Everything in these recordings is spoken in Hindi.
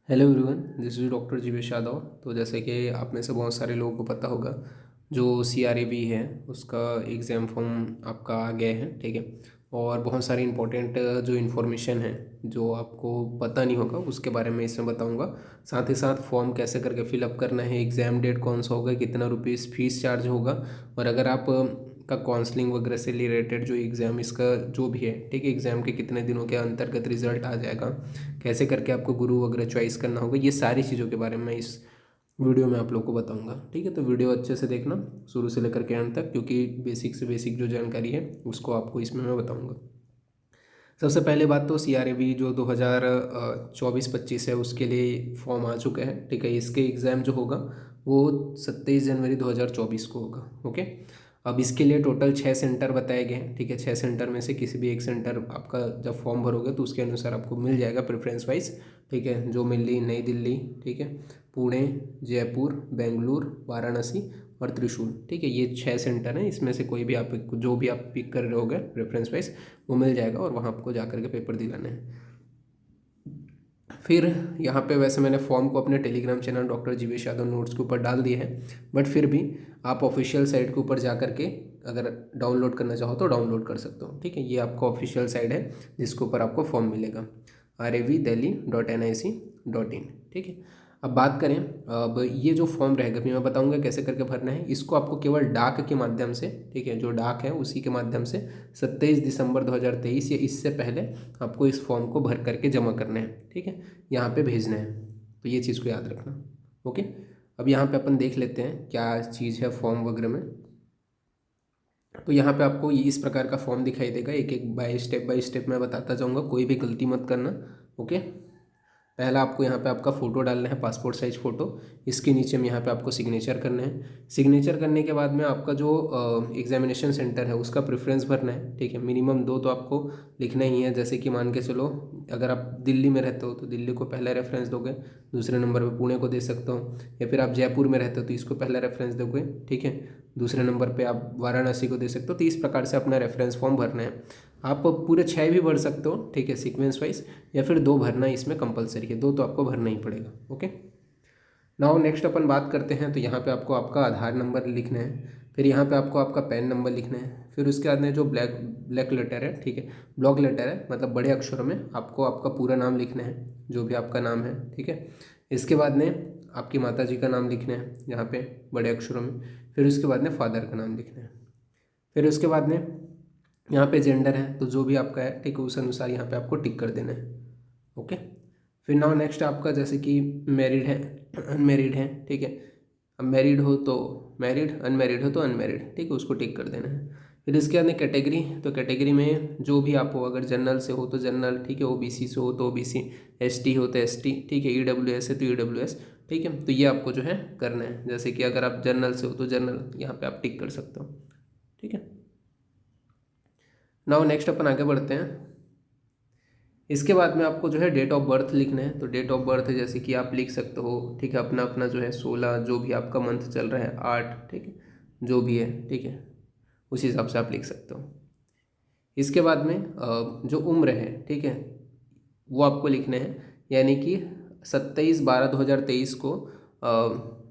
Hello everyone, this is doctor Jeevesh Yadav. तो जैसे कि आप में से बहुत सारे लोगों को पता होगा, जो CRAB है उसका एग्ज़ाम फॉर्म आपका आ गया है। ठीक है। और बहुत सारी इंपॉर्टेंट जो इन्फॉर्मेशन है जो आपको पता नहीं होगा उसके बारे में इसमें बताऊंगा। साथ ही साथ फॉर्म कैसे करके फिलअप करना है, एग्ज़ाम डेट कौन सा होगा, कितना रुपीज़ फीस चार्ज होगा, और अगर आप का काउंसलिंग वगैरह से रिलेटेड जो एग्ज़ाम इसका जो भी है, ठीक है, एग्ज़ाम के कितने दिनों के अंतर्गत रिजल्ट आ जाएगा, कैसे करके आपको गुरु वगैरह चॉइस करना होगा, ये सारी चीज़ों के बारे में मैं इस वीडियो में आप लोग को बताऊंगा। ठीक है, तो वीडियो अच्छे से देखना शुरू से लेकर के अंत तक, क्योंकि बेसिक से बेसिक जो जानकारी है उसको आपको इसमें मैं बताऊंगा। सबसे पहले बात तो CRAB जो 2024-25 है उसके लिए फॉर्म आ चुका है। ठीक है, इसके एग्ज़ाम जो होगा वो 27 जनवरी 2024 को होगा। ओके। अब इसके लिए टोटल 6 सेंटर बताए गए हैं। ठीक है, 6 सेंटर में से किसी भी एक सेंटर आपका जब फॉर्म भरोगे तो उसके अनुसार आपको मिल जाएगा प्रेफरेंस वाइज। ठीक है, जो मिली नई दिल्ली, ठीक है, पुणे, जयपुर, बेंगलुरु, वाराणसी और त्रिशूल। ठीक है, ये 6 सेंटर हैं। इसमें से कोई भी आप जो भी आप पिक कर रहे होगे प्रेफरेंस वाइज वो मिल जाएगा और वहाँ आपको जा करके पेपर दिलाना है। फिर यहाँ पे वैसे मैंने फॉर्म को अपने Telegram channel doctor Jeevesh Yadav notes के ऊपर डाल दिया है, बट फिर भी आप ऑफिशियल साइट के ऊपर जा करके अगर डाउनलोड करना चाहो तो डाउनलोड कर सकते हो। ठीक है, ये आपका ऑफिशियल साइट है जिसके ऊपर आपको फॉर्म मिलेगा, RAVdelhi.nic.in। ठीक है, अब बात करें, अब ये जो फॉर्म रहेगा भी मैं बताऊंगा कैसे करके भरना है। इसको आपको केवल डाक के माध्यम से, ठीक है, जो डाक है उसी के माध्यम से 27 दिसंबर 2023 या इससे पहले आपको इस फॉर्म को भर करके जमा करना है। ठीक है, यहाँ पे भेजना है, तो ये चीज़ को याद रखना। ओके। अब यहाँ पे अपन देख लेते हैं क्या चीज़ है फॉर्म वगैरह में। तो यहाँ पे आपको ये इस प्रकार का फॉर्म दिखाई देगा, एक एक बाय स्टेप मैं बताता जाऊँगा, कोई भी गलती मत करना। ओके। पहला आपको यहाँ पे आपका फ़ोटो डालना है, पासपोर्ट साइज फ़ोटो। इसके नीचे में यहाँ पे आपको सिग्नेचर करना है। सिग्नेचर करने के बाद में आपका जो एग्जामिनेशन सेंटर है उसका प्रेफरेंस भरना है। ठीक है, मिनिमम 2 तो आपको लिखना ही है। जैसे कि मान के चलो, अगर आप दिल्ली में रहते हो तो दिल्ली को पहला रेफरेंस दोगे, दूसरे नंबर पर पुणे को दे सकते हो, या फिर आप जयपुर में रहते हो तो इसको पहला रेफरेंस दोगे। ठीक है, दूसरे नंबर पर आप वाराणसी को दे सकते हो। तो इस प्रकार से अपना रेफरेंस फॉर्म भरना है। आप पूरे 6 भी भर सकते हो, ठीक है, सीक्वेंस वाइज, या फिर 2 भरना इसमें कंपलसरी है, 2 तो आपको भरना ही पड़ेगा। ओके। नाउ नेक्स्ट अपन बात करते हैं, तो यहाँ पे आपको आपका आधार नंबर लिखना है, फिर यहाँ पे आपको आपका पैन नंबर लिखना है, फिर उसके बाद में जो ब्लैक ब्लैक लेटर है, ठीक है, ब्लॉक लेटर है, मतलब बड़े अक्षरों में आपको आपका पूरा नाम लिखना है, जो भी आपका नाम है। ठीक है, इसके बाद में आपकी माता जी का नाम लिखना है यहाँ पे बड़े अक्षरों में, फिर उसके बाद में फादर का नाम लिखना है, फिर उसके बाद में यहाँ पे जेंडर है तो जो भी आपका है, ठीक है, उस अनुसार यहाँ पे आपको टिक कर देना है। ओके। फिर नाउ नेक्स्ट आपका जैसे कि मैरिड है, अनमेरिड है, ठीक है, अब मैरिड हो तो मैरिड, अनमेरिड हो तो अनमेरिड, ठीक है, उसको टिक कर देना है। फिर इसके बाद में कैटेगरी, तो कैटेगरी में जो भी आप हो, अगर जनरल से हो तो जनरल, ठीक है, OBC से हो तो OBC, ST हो तो ST, ठीक है, EWS है तो EWS। ठीक है, तो ये आपको जो है करना है। जैसे कि अगर आप जनरल से हो तो जनरल यहाँ पे आप टिक कर सकते हो। ठीक है, नाउ नेक्स्ट अपन आगे बढ़ते हैं। इसके बाद में आपको जो है डेट ऑफ बर्थ लिखना है। तो डेट ऑफ बर्थ जैसे कि आप लिख सकते हो, ठीक है, अपना अपना जो है 16, जो भी आपका मंथ चल रहा है 8, ठीक है, जो भी है, ठीक है, उस हिसाब से आप लिख सकते हो। इसके बाद में जो उम्र है, ठीक है, वो आपको लिखना है, यानी कि 27/12/2023 को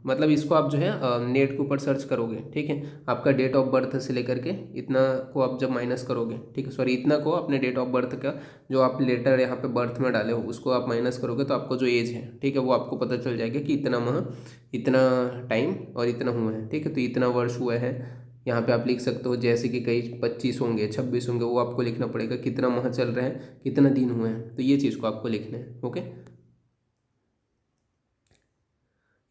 मतलब इसको आप जो है नेट के ऊपर सर्च करोगे। ठीक है, आपका डेट ऑफ बर्थ से लेकर के इतना को आप जब माइनस करोगे, ठीक है, सॉरी, इतना को अपने डेट ऑफ बर्थ का जो आप लेटर यहाँ पे बर्थ में डाले हो उसको आप माइनस करोगे तो आपको जो एज है, ठीक है, वो आपको पता चल जाएगा कि इतना माह, इतना टाइम और इतना हुआ है। ठीक है, तो इतना वर्ष हुआ है यहाँ पे आप लिख सकते हो। जैसे कि कई 25 होंगे, 26 होंगे, वो आपको लिखना पड़ेगा, कितना माह चल रहा है, कितना दिन हुए हैं, तो ये चीज़ को आपको लिखना है। ओके।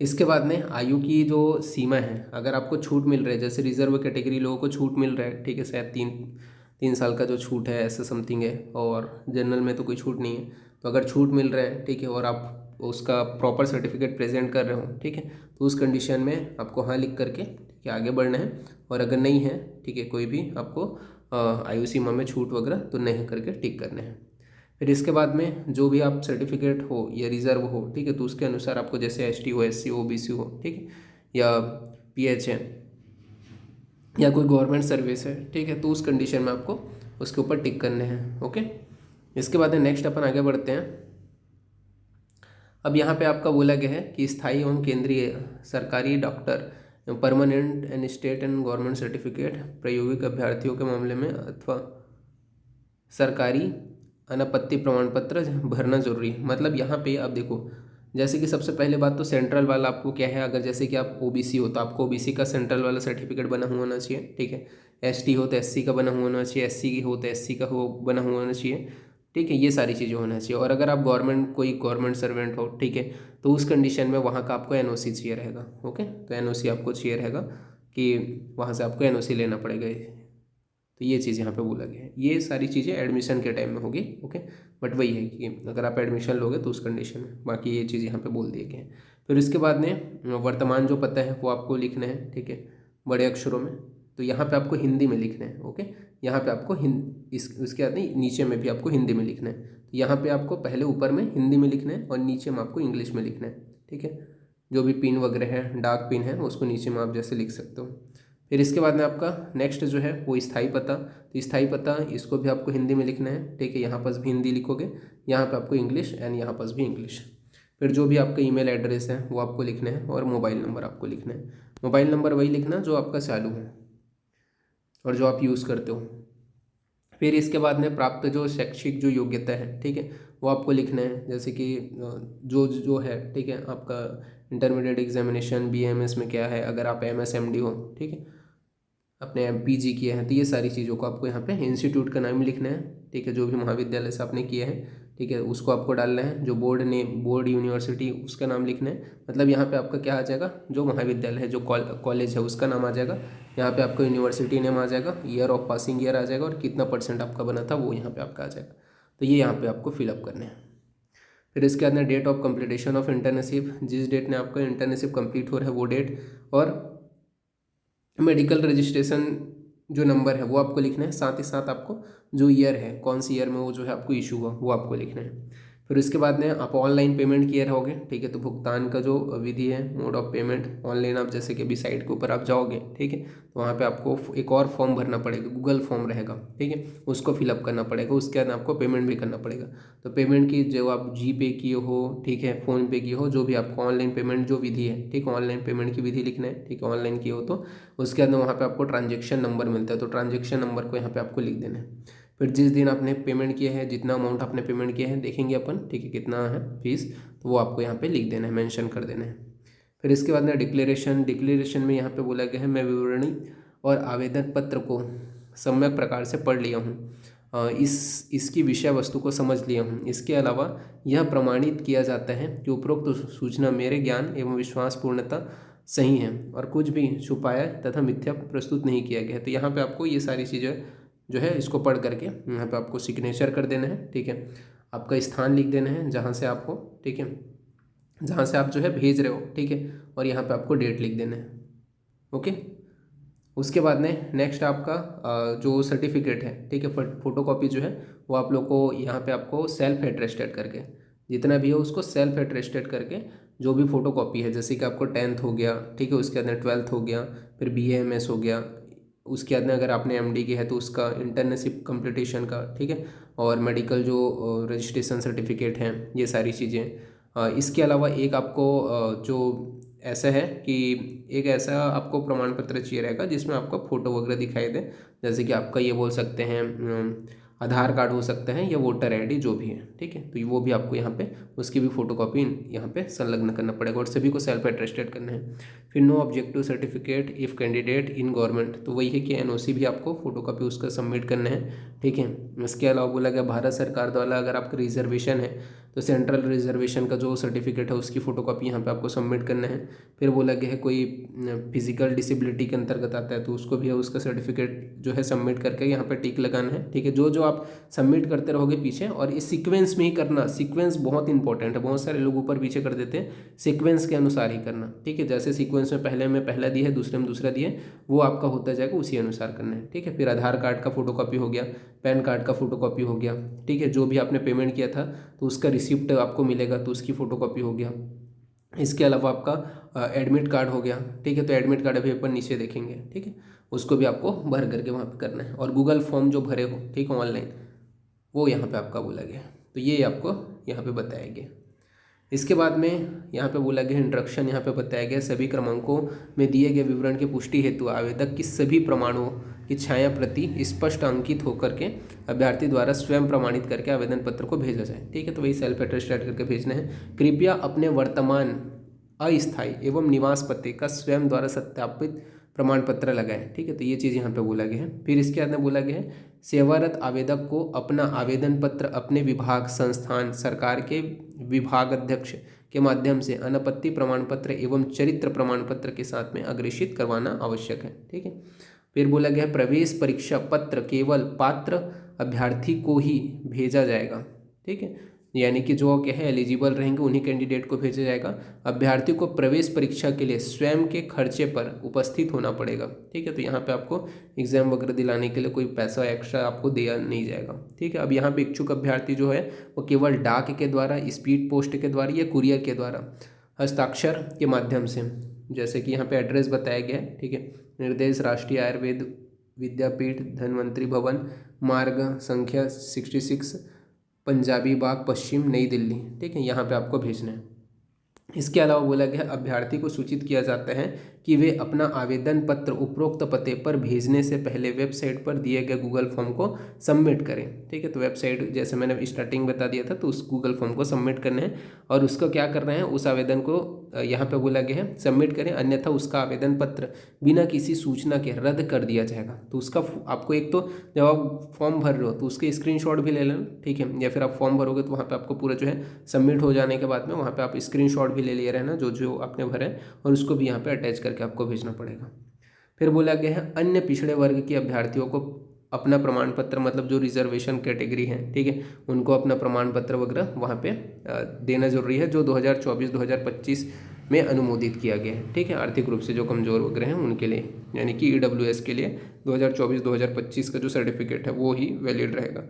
इसके बाद में आयु की जो सीमा है, अगर आपको छूट मिल रहा है, जैसे रिजर्व कैटेगरी लोगों को छूट मिल रहा है, ठीक है, शायद 3 साल का जो छूट है ऐसा समथिंग है, और जनरल में तो कोई छूट नहीं है। तो अगर छूट मिल रहा है, ठीक है, और आप उसका प्रॉपर सर्टिफिकेट प्रेजेंट कर रहे हो, ठीक है, तो उस कंडीशन में आपको हाँ लिख करके, ठीक है, आगे बढ़ना है। और अगर नहीं है, ठीक है, कोई भी आपको आयु सीमा में छूट वगैरह, तो नहीं करके टिक करना है। फिर इसके बाद में जो भी आप सर्टिफिकेट हो या रिजर्व हो, ठीक है, तो उसके अनुसार आपको जैसे ST हो, SC हो, OBC हो, ठीक है, या PH है, या कोई गवर्नमेंट सर्विस है, ठीक है, तो उस कंडीशन में आपको उसके ऊपर टिक करने हैं। ओके। इसके बाद में नेक्स्ट अपन आगे बढ़ते हैं। अब यहाँ पे आपका बोला गया है कि स्थायी एवं केंद्रीय सरकारी doctor permanent and state and government certificate प्रायोगिक अभ्यर्थियों के मामले में अथवा सरकारी अनापत्ति प्रमाण पत्र भरना जरूरी है। मतलब यहाँ पे आप देखो, जैसे कि सबसे पहले बात तो सेंट्रल वाला आपको क्या है, अगर जैसे कि आप ओबीसी हो तो आपको ओबीसी का सेंट्रल वाला सर्टिफिकेट बना हुआ होना चाहिए, ठीक है। एसटी हो तो एससी का बना हुआ होना चाहिए, एससी हो तो एससी का हो बना हुआ होना चाहिए, ठीक है। ये सारी चीज़ें होना चाहिए। और अगर आप कोई गवर्नमेंट सर्वेंट हो, ठीक है, तो उस कंडीशन में वहाँ का आपको एनओसी चाहिए रहेगा। ओके, तो एनओसी आपको चाहिए रहेगा कि वहाँ से आपको एनओसी लेना पड़ेगा। तो ये चीज़ यहाँ पे बोला गया है। ये सारी चीज़ें एडमिशन के टाइम में होगी। ओके, बट वही है कि अगर आप एडमिशन लोगे तो उस कंडीशन में, बाकी ये चीज़ यहाँ पे बोल दिए गए हैं। फिर इसके बाद में वर्तमान जो पता है वो आपको लिखना है, ठीक है, बड़े अक्षरों में। तो यहाँ पे आपको हिंदी में लिखना है। ओके, यहाँ पे आपको इसके बाद नहीं, नीचे में भी आपको हिंदी में लिखना है। तो यहाँ पे आपको पहले ऊपर में हिंदी में लिखना है और नीचे में आपको इंग्लिश में लिखना है, ठीक है। जो भी पिन वगैरह है, डार्क पिन है, उसको नीचे में आप जैसे लिख सकते हो। फिर इसके बाद में आपका नेक्स्ट जो है वो स्थायी पता। तो स्थायी पता इसको भी आपको हिंदी में लिखना है, ठीक है। यहाँ पर भी हिंदी लिखोगे, यहाँ पे आपको इंग्लिश एंड यहाँ पर भी इंग्लिश। फिर जो भी आपका ईमेल एड्रेस है वो आपको लिखना है और मोबाइल नंबर आपको लिखना है। मोबाइल नंबर वही लिखना जो आपका चालू है और जो आप यूज़ करते हो। फिर इसके बाद में प्राप्त जो शैक्षिक जो योग्यता है, ठीक है, वो आपको लिखना है। जैसे कि जो जो है, ठीक है, आपका इंटरमीडिएट एग्जामिनेशन बीएमएस में क्या है, अगर आप एमएसएमडी हो, ठीक है, अपने पीजी किए हैं, तो ये सारी चीज़ों को आपको यहाँ पे इंस्टीट्यूट का नाम लिखना है, ठीक है। जो भी महाविद्यालय से आपने किए हैं, ठीक है, उसको आपको डालना है। जो बोर्ड यूनिवर्सिटी उसका नाम लिखना है। मतलब यहाँ पे आपका क्या आ जाएगा, जो महाविद्यालय है, जो कॉलेज है, उसका नाम आ जाएगा। यहाँ पे आपको यूनिवर्सिटी नेम आ जाएगा, ईयर ऑफ पासिंग ईयर आ जाएगा और कितना % आपका बना था वो यहाँ पे आपका आ जाएगा। तो ये यहाँ पे आपको फिलअप करना है। फिर इसके बाद में date of completion of internship, जिस डेट में आपका इंटर्नशिप कंप्लीट हो रहा है वो डेट, और मेडिकल रजिस्ट्रेशन जो नंबर है वो आपको लिखना है। साथ ही साथ आपको जो ईयर है, कौन सी ईयर में वो जो है आपको इशू हुआ, वो आपको लिखना है। फिर इसके बाद में आप ऑनलाइन पेमेंट किए रहोगे, ठीक है। तो भुगतान का जो विधि है, मोड ऑफ पेमेंट ऑनलाइन, आप जैसे कि अभी साइट के ऊपर आप जाओगे, ठीक है, तो वहाँ पे आपको एक और फॉर्म भरना पड़ेगा, गूगल फॉर्म रहेगा, ठीक है, उसको फिलअप करना पड़ेगा। उसके बाद आपको पेमेंट भी करना पड़ेगा। तो पेमेंट की जो आप जी पे किए हो, ठीक है, फ़ोन पे किए हो, जो भी आपको ऑनलाइन पेमेंट जो विधि है, ठीक है, ऑनलाइन पेमेंट की विधि लिखना है, ठीक है, ऑनलाइन किए हो तो। उसके बाद में वहाँ पे आपको ट्रांजेक्शन नंबर मिलता है, तो ट्रांजेक्शन नंबर को यहाँ पे आपको लिख देना है। फिर जिस दिन आपने पेमेंट किया है, जितना अमाउंट आपने पेमेंट किया है देखेंगे अपन, ठीक है, कितना है फीस, तो वो आपको यहाँ पे लिख देना है, मेंशन कर देना है। फिर इसके बाद में डिक्लेरेशन में यहाँ पे बोला गया है, मैं विवरणी और आवेदन पत्र को सम्यक प्रकार से पढ़ लिया हूँ, इसकी विषय वस्तु को समझ लिया हूँ। इसके अलावा यह प्रमाणित किया जाता है कि उपरोक्त सूचना मेरे ज्ञान एवं विश्वास पूर्णता सही है और कुछ भी छुपाया तथा मिथ्या प्रस्तुत नहीं किया गया है। तो यहाँ पे आपको ये सारी चीज़ें जो है इसको पढ़ करके यहाँ पे आपको सिग्नेचर कर देना है, ठीक है। आपका स्थान लिख देना है जहाँ से आप हो, ठीक है, जहाँ से आप जो है भेज रहे हो, ठीक है, और यहाँ पे आपको डेट लिख देना है। ओके, उसके बाद में नेक्स्ट आपका जो सर्टिफिकेट है, ठीक है, फोटोकॉपी जो है वो आप लोग को यहाँ पे आपको सेल्फ एटेस्टेड करके, जितना भी हो उसको सेल्फ एटेस्टेड करके, जो भी फोटोकॉपी है, जैसे कि आपको 10th हो गया, ठीक है, उसके बाद 12th हो गया, फिर BA MS हो गया, उसके बाद में अगर आपने MD की है तो उसका इंटर्नशिप कंप्लीटेशन का, ठीक है, और मेडिकल जो रजिस्ट्रेशन सर्टिफिकेट हैं, ये सारी चीज़ें। इसके अलावा एक आपको जो ऐसा है कि एक ऐसा आपको प्रमाण पत्र चाहिए रहेगा जिसमें आपका फ़ोटो वगैरह दिखाई दे, जैसे कि आपका ये बोल सकते हैं आधार कार्ड हो सकते हैं या वोटर ID जो भी है, ठीक है, तो वो भी आपको यहाँ पे उसकी भी फ़ोटोकॉपी यहाँ पे संलग्न करना पड़ेगा और सभी को सेल्फ एटेस्टेड करना है। फिर no objective certificate if candidate in government, तो वही है कि NOC भी आपको फोटोकॉपी उसका सबमिट करना है, ठीक है। इसके अलावा बोला गया भारत सरकार द्वारा अगर आपका रिजर्वेशन है तो सेंट्रल रिजर्वेशन का जो सर्टिफिकेट है उसकी फ़ोटोकॉपी यहाँ पे आपको सबमिट करना है। फिर बोला गया है कोई फिजिकल डिसेबिलिटी के अंतर्गत आता है तो उसको भी है उसका सर्टिफिकेट जो है सबमिट करके यहाँ पे टिक लगाना है, ठीक है। जो आप सबमिट करते रहोगे पीछे, और इस सीक्वेंस में ही करना, सीक्वेंस बहुत इंपॉर्टेंट है, बहुत सारे लोग ऊपर पीछे कर देते हैं, सीक्वेंस के अनुसार ही करना, ठीक है। जैसे सीक्वेंस में पहले में पहला दिया है, दूसरे में दूसरा दिया है, वो आपका होता जाएगा, उसी अनुसार करना है, ठीक है। फिर आधार कार्ड का फोटोकॉपी हो गया, पैन कार्ड का फोटोकॉपी हो गया, ठीक है, जो भी आपने पेमेंट किया था तो उसका रिसिप्ट आपको मिलेगा तो उसकी फ़ोटोकॉपी हो गया। इसके अलावा आपका एडमिट कार्ड हो गया, ठीक है, तो एडमिट कार्ड अभी अपन नीचे देखेंगे, ठीक है, उसको भी आपको भर करके वहाँ पे करना है। और गूगल फॉर्म जो भरे हो, ठीक है, ऑनलाइन, वो यहाँ पे आपका बोला गया, तो ये आपको यहाँ पे बताया गया। इसके बाद में यहाँ पे बोला गया इंट्रोडक्शन, यहाँ पे बताया गया सभी क्रमांकों में दिए गए विवरण की पुष्टि हेतु आवेदक की सभी प्रमाणों की छाया प्रति स्पष्ट अंकित होकर के अभ्यर्थी द्वारा स्वयं प्रमाणित करके आवेदन पत्र को भेजा जाए। ठीक है, तो वही सेल्फ अटेस्टेड करके भेजना है। कृपया अपने वर्तमान अस्थायी एवं निवास पते का स्वयं द्वारा सत्यापित प्रमाण पत्र लगाएं। ठीक है, तो ये चीज़ यहाँ पे बोला गया है। फिर इसके बाद में बोला गया है सेवारत आवेदक को अपना आवेदन पत्र अपने विभाग, संस्थान, सरकार के विभागाध्यक्ष के माध्यम से अनापत्ति प्रमाण पत्र एवं चरित्र प्रमाण पत्र के साथ में अग्रेषित करवाना आवश्यक है। ठीक है, फिर बोला गया प्रवेश परीक्षा पत्र केवल पात्र अभ्यर्थी को ही भेजा जाएगा। ठीक है, यानी कि जो क्या है एलिजिबल रहेंगे उन्हीं कैंडिडेट को भेजा जाएगा। अभ्यर्थी को प्रवेश परीक्षा के लिए स्वयं के खर्चे पर उपस्थित होना पड़ेगा। ठीक है, तो यहाँ पे आपको एग्जाम वगैरह दिलाने के लिए कोई पैसा एक्स्ट्रा आपको दिया नहीं जाएगा। ठीक है, अब यहाँ पे इच्छुक अभ्यर्थी जो है वो केवल डाक के द्वारा, स्पीड पोस्ट के द्वारा या कुरियर के द्वारा हस्ताक्षर के माध्यम से, जैसे कि यहाँ पे एड्रेस बताया गया है। ठीक है, निर्देश राष्ट्रीय आयुर्वेद विद्यापीठ, धन्वंतरी भवन, मार्ग संख्या 66, पंजाबी बाग, पश्चिम, नई दिल्ली। ठीक है, यहाँ पे आपको भेजना है। इसके अलावा बोला गया अभ्यर्थी को सूचित किया जाता है कि वे अपना आवेदन पत्र उपरोक्त पते पर भेजने से पहले वेबसाइट पर दिए गए गूगल फॉर्म को सबमिट करें। ठीक है, तो वेबसाइट जैसे मैंने स्टार्टिंग बता दिया था, तो उस गूगल फॉर्म को सबमिट करना है और उसको क्या करना है, उस आवेदन को यहाँ पे बोला गया है सबमिट करें, अन्यथा उसका आवेदन पत्र बिना किसी सूचना के रद्द कर दिया जाएगा। तो उसका आपको एक तो जब आप फॉर्म भर रहे हो तो उसके स्क्रीनशॉट भी ले लेना। ठीक है, या फिर आप फॉर्म भरोगे तो वहाँ पे आपको पूरा जो है सबमिट हो जाने के बाद में वहाँ पे आप स्क्रीनशॉट भी ले लिए रहना जो जो आपने भरा है, और उसको भी यहाँ पे अटैच करके आपको भेजना पड़ेगा। फिर बोला गया है अन्य पिछड़े वर्ग के अभ्यर्थियों को अपना प्रमाण पत्र, मतलब जो रिजर्वेशन कैटेगरी है, ठीक है, उनको अपना प्रमाण पत्र वगैरह वहाँ पे देना जरूरी है, जो 2024-2025 में अनुमोदित किया गया है। ठीक है, आर्थिक रूप से जो कमजोर वगैरह हैं उनके लिए, यानी कि EWS के लिए 2024-2025 का जो सर्टिफिकेट है वो ही वैलिड रहेगा।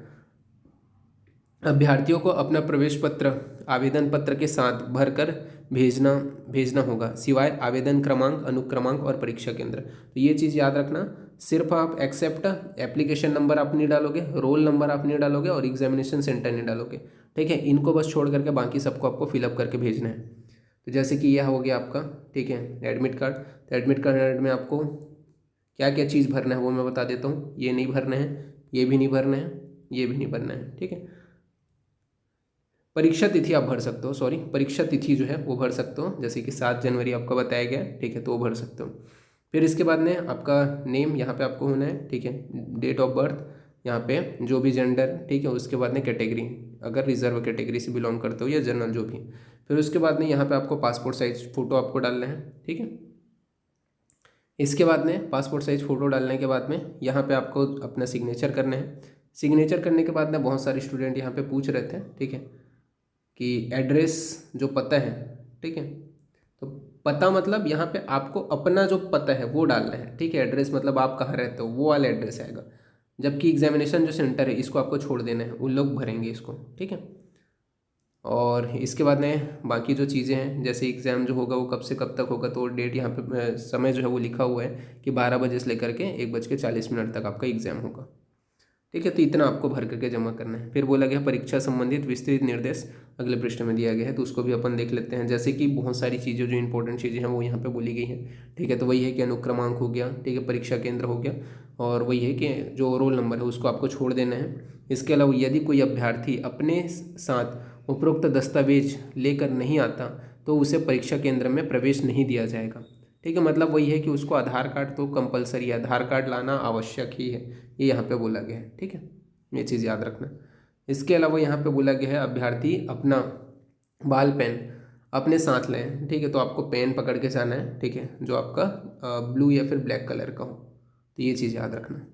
अभ्यर्थियों को अपना प्रवेश पत्र आवेदन पत्र के साथ भरकर भेजना होगा, सिवाय आवेदन क्रमांक, अनुक्रमांक और परीक्षा केंद्र। तो ये चीज़ याद रखना, सिर्फ आप एक्सेप्ट एप्लीकेशन नंबर आप नहीं डालोगे, रोल नंबर आप नहीं डालोगे और एग्जामिनेशन सेंटर नहीं डालोगे। ठीक है, इनको बस छोड़ करके बाकी सबको आपको फिलअप करके भेजना है। तो जैसे कि यह हो गया आपका, ठीक है, एडमिट कार्ड। तो एडमिट कार्ड में आपको क्या क्या चीज़ भरना है वो मैं बता देता हूँ। ये नहीं भरना है, ये भी नहीं भरना है, ये भी नहीं भरना है। ठीक है, परीक्षा तिथि आप भर सकते हो, सॉरी परीक्षा तिथि जो है वो भर सकते हो, जैसे कि 7 जनवरी आपका बताया गया है। ठीक है, तो वो भर सकते हो। फिर इसके बाद में आपका नेम यहाँ पे आपको होना है। ठीक है, डेट ऑफ बर्थ यहाँ पे, जो भी जेंडर, ठीक है, उसके बाद में कैटेगरी, अगर रिजर्व कैटेगरी से बिलोंग करते हो या जनरल जो भी। फिर उसके बाद में यहाँ पे आपको पासपोर्ट साइज फ़ोटो आपको डालना है। ठीक है, इसके बाद में पासपोर्ट साइज फ़ोटो डालने के बाद में यहाँ पे आपको अपना सिग्नेचर करना है। सिग्नेचर करने के बाद में बहुत सारे स्टूडेंट यहाँ पे पूछ रहे थे, ठीक है, कि एड्रेस जो पता है, ठीक है, तो पता मतलब यहाँ पे आपको अपना जो पता है वो डालना है। ठीक है, एड्रेस मतलब आप कहाँ रहते हो वो वाला एड्रेस आएगा, जबकि एग्जामिनेशन जो सेंटर है इसको आपको छोड़ देना है, उन लोग भरेंगे इसको। ठीक है, और इसके बाद में बाकी जो चीज़ें हैं, जैसे एग्ज़ाम जो होगा वो कब से कब तक होगा, तो डेट यहाँ पे समय जो है वो लिखा हुआ है कि 12 बजे से लेकर के 1:40 तक आपका एग्ज़ाम होगा। ठीक है, तो इतना आपको भर करके जमा करना है। फिर बोला गया परीक्षा संबंधित विस्तृत निर्देश अगले पृष्ठ में दिया गया है, तो उसको भी अपन देख लेते हैं। जैसे कि बहुत सारी चीज़ें जो इंपॉर्टेंट चीज़ें हैं वो यहाँ पे बोली गई हैं। ठीक है, तो वही है कि अनुक्रमांक हो गया, ठीक है, परीक्षा केंद्र हो गया, और वही है कि जो रोल नंबर है उसको आपको छोड़ देना है। इसके अलावा यदि कोई अभ्यर्थी अपने साथ उपरोक्त दस्तावेज लेकर नहीं आता तो उसे परीक्षा केंद्र में प्रवेश नहीं दिया जाएगा। ठीक है, मतलब वही है कि उसको आधार कार्ड तो कंपलसरी है, आधार कार्ड लाना आवश्यक ही है, ये यहाँ पे बोला गया है। ठीक है, ये चीज़ याद रखना। इसके अलावा यहाँ पे बोला गया है अभ्यर्थी अपना बाल पेन अपने साथ लें। ठीक है, तो आपको पेन पकड़ के जाना है, ठीक है, जो आपका ब्लू या फिर ब्लैक कलर का हो, तो ये चीज़ याद रखना।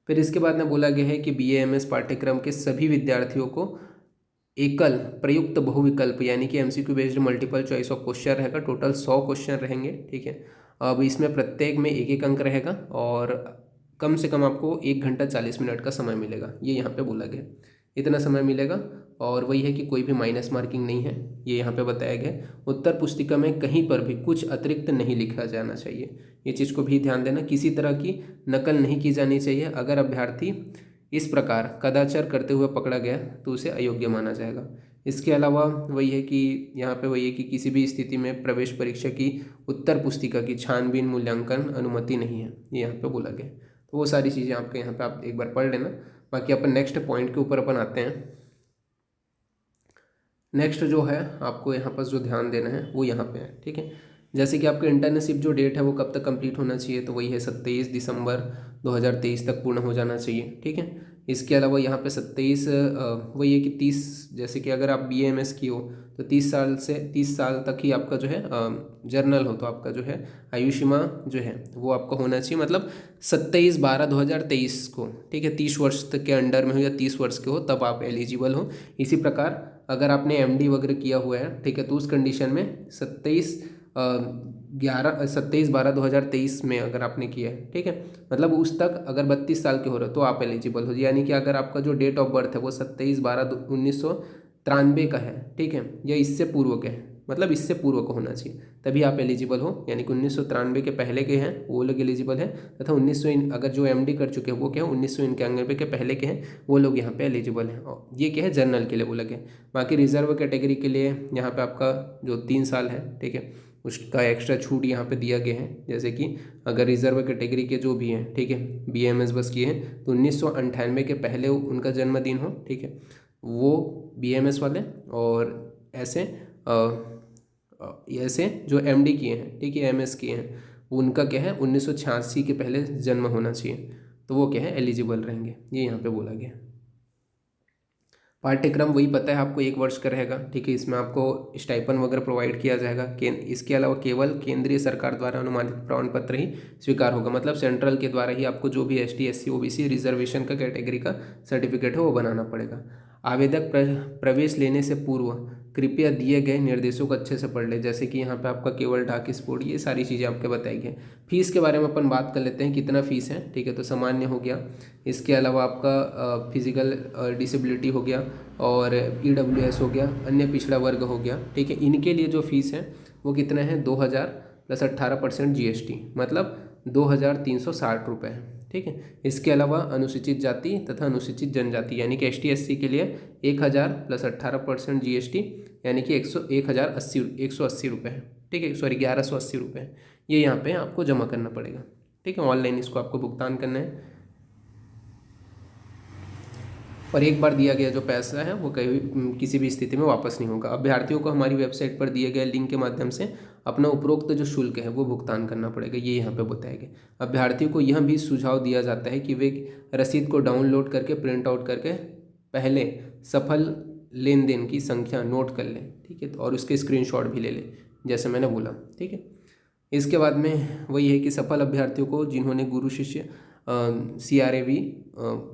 फिर इसके बाद में बोला गया है कि BA MS पाठ्यक्रम के सभी विद्यार्थियों को एकल प्रयुक्त बहुविकल्प यानी कि MCQ based multiple choice of question रहेगा। टोटल 100 क्वेश्चन रहेंगे। ठीक है, अब इसमें प्रत्येक में 1-1 अंक रहेगा और कम से कम आपको 1 घंटा 40 मिनट का समय मिलेगा, ये यहाँ पे बोला गया, इतना समय मिलेगा। और वही है कि कोई भी माइनस मार्किंग नहीं है, ये यहाँ पे बताया गया। उत्तर पुस्तिका में कहीं पर भी कुछ अतिरिक्त नहीं लिखा जाना चाहिए, ये चीज़ को भी ध्यान देना। किसी तरह की नकल नहीं की जानी चाहिए। अगर अभ्यर्थी इस प्रकार कदाचार करते हुए पकड़ा गया तो उसे अयोग्य माना जाएगा। इसके अलावा वही है कि यहाँ पे वही है कि किसी भी स्थिति में प्रवेश परीक्षा की उत्तर पुस्तिका की छानबीन मूल्यांकन अनुमति नहीं है, ये यहाँ पे बोला गया। तो वो सारी चीज़ें आपके यहाँ पे आप एक बार पढ़ लेना। बाकी अपन नेक्स्ट पॉइंट के ऊपर अपन आते हैं। नेक्स्ट जो है आपको यहाँ पर जो ध्यान देना है वो यहाँ पे है, ठीक है। जैसे कि आपका इंटर्नशिप जो डेट है वो कब तक कंप्लीट होना चाहिए, तो वही है 27 दिसंबर 2023 तक पूर्ण हो जाना चाहिए, ठीक है। इसके अलावा यहाँ पे 27 वही है कि 30, जैसे कि अगर आप BAMS की हो तो 30 साल तक ही आपका जो है जर्नल हो तो आपका जो है आयु सीमा जो है वो आपका होना चाहिए, मतलब 27/12/2023 को, ठीक है। 30 वर्ष तक के अंडर में हो या 30 वर्ष के हो तब आप एलिजिबल हो। इसी प्रकार अगर आपने MD वगैरह किया हुआ है, ठीक है, तो उस कंडीशन में 27/12/2023 में अगर आपने किया है, ठीक है, मतलब उस तक अगर 32 साल के हो रहे हो तो आप एलिजिबल हो। यानी कि अगर आपका जो डेट ऑफ बर्थ है वो 27/12/1993 का है, ठीक है, या इससे पूर्व के हैं, मतलब इससे पूर्व का होना चाहिए तभी आप एलिजिबल हो। यानी कि 1993 के पहले के हैं वो लोग एलिजिबल हैं, तथा 1900 अगर जो MD कर चुके हैं वो क्या है 1991 के पहले के हैं वो लोग यहाँ पे एलिजिबल हैं। और ये क्या है जनरल के लिए बोला गया। बाकी रिजर्व कैटेगरी के लिए यहाँ पे आपका जो 3 साल है, ठीक है, उसका एक्स्ट्रा छूट यहाँ पे दिया गया है। जैसे कि अगर रिजर्व कैटेगरी के जो भी हैं, ठीक है, BAMS बस किए हैं तो 1998 के पहले उनका जन्मदिन हो, ठीक है, वो BAMS वाले, और ऐसे ऐसे जो MD किए हैं, ठीक है, MS किए हैं, उनका क्या है 1986 के पहले जन्म होना चाहिए, तो वो क्या है एलिजिबल रहेंगे, ये यहाँ पे बोला गया। पाठ्यक्रम वही पता है आपको 1 वर्ष का रहेगा, ठीक है। इसमें आपको स्टाइपन वगैरह प्रोवाइड किया जाएगा। इसके अलावा केवल केंद्रीय सरकार द्वारा अनुमानित प्रमाण पत्र ही स्वीकार होगा, मतलब सेंट्रल के द्वारा ही आपको जो भी ST SC OBC रिजर्वेशन का कैटेगरी का सर्टिफिकेट है वो बनाना पड़ेगा। आवेदक प्रवेश लेने से पूर्व कृपया दिए गए निर्देशों को अच्छे से पढ़ ले। जैसे कि यहाँ पे आपका केवल डाक स्पोर्ट, ये सारी चीज़ें आपके बताई गई। फीस के बारे में अपन बात कर लेते हैं, कितना फीस है, ठीक है। तो सामान्य हो गया, इसके अलावा आपका फिजिकल डिसेबिलिटी हो गया, और EWS हो गया, अन्य पिछड़ा वर्ग हो गया, ठीक है। इनके लिए जो फीस है वो कितना है 2000 प्लस 18% GST, मतलब 2360 रुपये है, ठीक है। इसके अलावा अनुसूचित जाति तथा अनुसूचित जनजाति यानी कि ST SC के लिए 1000 प्लस 18% GST यानी कि 1,080 रुपये है, ठीक है, सॉरी 1180 रुपये है। ये यहाँ पे आपको जमा करना पड़ेगा, ठीक है, ऑनलाइन इसको आपको भुगतान करना है। और एक बार दिया गया जो पैसा है वो कभी किसी भी स्थिति में वापस नहीं होगा। अभ्यर्थियों को हमारी वेबसाइट पर दिए गए लिंक के माध्यम से अपना उपरोक्त जो शुल्क है वो भुगतान करना पड़ेगा, ये यहाँ पे बताया गया। अभ्यर्थियों को यह भी सुझाव दिया जाता है कि वे रसीद को डाउनलोड करके प्रिंट आउट करके पहले सफल लेन देन की संख्या नोट कर लें, ठीक है, और उसके स्क्रीनशॉट भी ले लें जैसे मैंने बोला, ठीक है। इसके बाद में वही है कि सफल अभ्यर्थियों को जिन्होंने गुरु शिष्य CRAV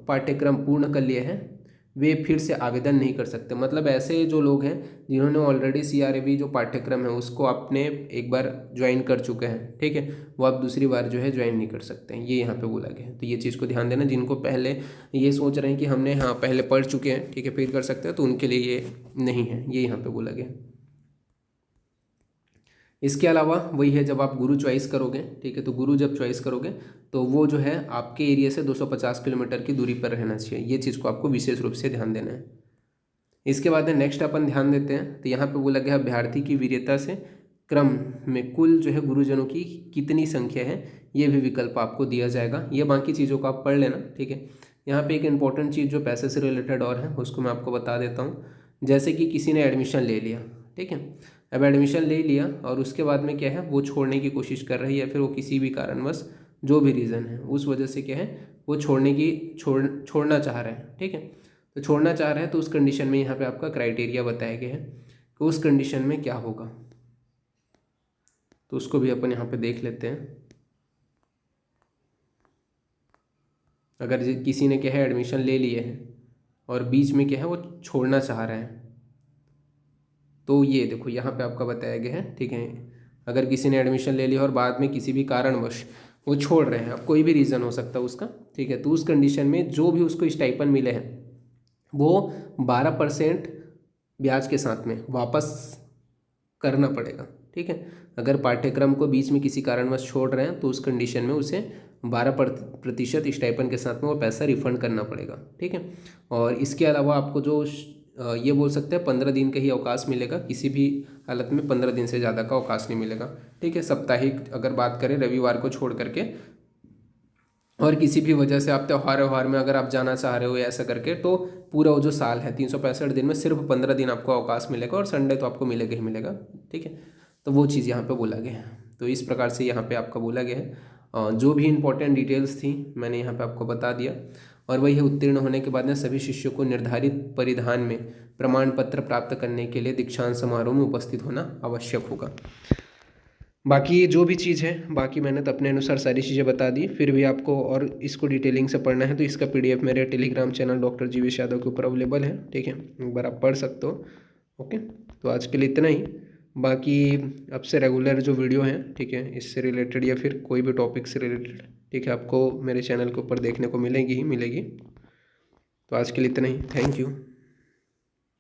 पाठ्यक्रम पूर्ण कर लिए हैं वे फिर से आवेदन नहीं कर सकते। मतलब ऐसे जो लोग हैं जिन्होंने ऑलरेडी CRAV जो पाठ्यक्रम है उसको आपने एक बार ज्वाइन कर चुके हैं, ठीक है, वो आप दूसरी बार जो है ज्वाइन नहीं कर सकते हैं, ये यहाँ पे बोला गया है। तो ये चीज़ को ध्यान देना, जिनको पहले ये सोच रहे हैं कि हमने हाँ पहले पढ़ चुके हैं, ठीक है, फिर कर सकते हैं, तो उनके लिए ये नहीं है, ये यहाँ पर बोला गया। इसके अलावा वही है जब आप गुरु चॉइस करोगे, ठीक है, तो गुरु जब चॉइस करोगे तो वो जो है आपके एरिया से 250 किलोमीटर की दूरी पर रहना चाहिए, ये चीज़ को आपको विशेष रूप से ध्यान देना है। इसके बाद में नेक्स्ट अपन ध्यान देते हैं, तो यहाँ पे बोला गया अभ्यर्थी की वीरता से क्रम में कुल जो है गुरुजनों की कितनी संख्या है ये भी विकल्प आपको दिया जाएगा। ये बाकी चीज़ों को आप पढ़ लेना, ठीक है। यहाँ पे एक इंपॉर्टेंट चीज़ जो पैसे से रिलेटेड और है उसको मैं आपको बता देता हूँ। जैसे कि किसी ने एडमिशन ले लिया, ठीक है, अब एडमिशन ले लिया और उसके बाद में क्या है वो छोड़ने की कोशिश कर रही है, या फिर वो किसी भी कारणवश जो भी रीज़न है उस वजह से क्या है वो छोड़ना चाह रहे हैं, ठीक है। तो छोड़ना चाह रहे हैं तो उस कंडीशन में यहाँ पे आपका क्राइटेरिया बताया गया है कि उस कंडीशन में क्या होगा, तो उसको भी अपन यहाँ पे देख लेते हैं। अगर किसी ने क्या है एडमिशन ले लिए हैं और बीच में क्या है वो छोड़ना चाह रहे हैं, तो ये देखो यहाँ पे आपका बताया गया है, ठीक है। अगर किसी ने एडमिशन ले लिया और बाद में किसी भी कारणवश वो छोड़ रहे हैं, अब कोई भी रीज़न हो सकता है उसका, ठीक है, तो उस कंडीशन में जो भी उसको स्टाइपन मिले हैं वो 12% ब्याज के साथ में वापस करना पड़ेगा, ठीक है। अगर पाठ्यक्रम को बीच में किसी कारणवश छोड़ रहे हैं तो उस कंडीशन में उसे 12% स्टाइपन के साथ में वो पैसा रिफंड करना पड़ेगा, ठीक है। और इसके अलावा आपको जो ये बोल सकते हैं 15 दिन का ही अवकाश मिलेगा, किसी भी हालत में 15 दिन से ज़्यादा का अवकाश नहीं मिलेगा। ठीक है, साप्ताहिक अगर बात करें रविवार को छोड़ करके, और किसी भी वजह से आप त्यौहार व्यवहार में अगर आप जाना चाह रहे हो या ऐसा करके, तो पूरा वो जो साल है 365 दिन में सिर्फ 15 दिन आपको अवकाश मिलेगा, और संडे तो आपको मिलेगा ही मिलेगा। ठीक है, तो वो चीज़ यहाँ पे बोला गया है। तो इस प्रकार से यहाँ पे आपका बोला गया है। जो भी इंपॉर्टेंट डिटेल्स थी मैंने यहाँ पे आपको बता दिया। और वही उत्तीर्ण होने के बाद में सभी शिष्यों को निर्धारित परिधान में प्रमाण पत्र प्राप्त करने के लिए दीक्षांत समारोह में उपस्थित होना आवश्यक होगा। बाकी जो भी चीज़ है, बाकी मैंने तो अपने अनुसार सारी चीज़ें बता दी। फिर भी आपको और इसको डिटेलिंग से पढ़ना है तो इसका PDF मेरे Telegram channel doctor Jeevesh Yadav के ऊपर अवेलेबल है। ठीक है, एक बार आप पढ़ सकते हो। ओके, तो आज के लिए इतना ही। बाकी अब से रेगुलर जो वीडियो हैं, ठीक है, इससे रिलेटेड या फिर कोई भी टॉपिक से रिलेटेड, ठीक है, आपको मेरे चैनल के ऊपर देखने को मिलेगी ही मिलेगी। तो आज के लिए इतना ही। Thank you.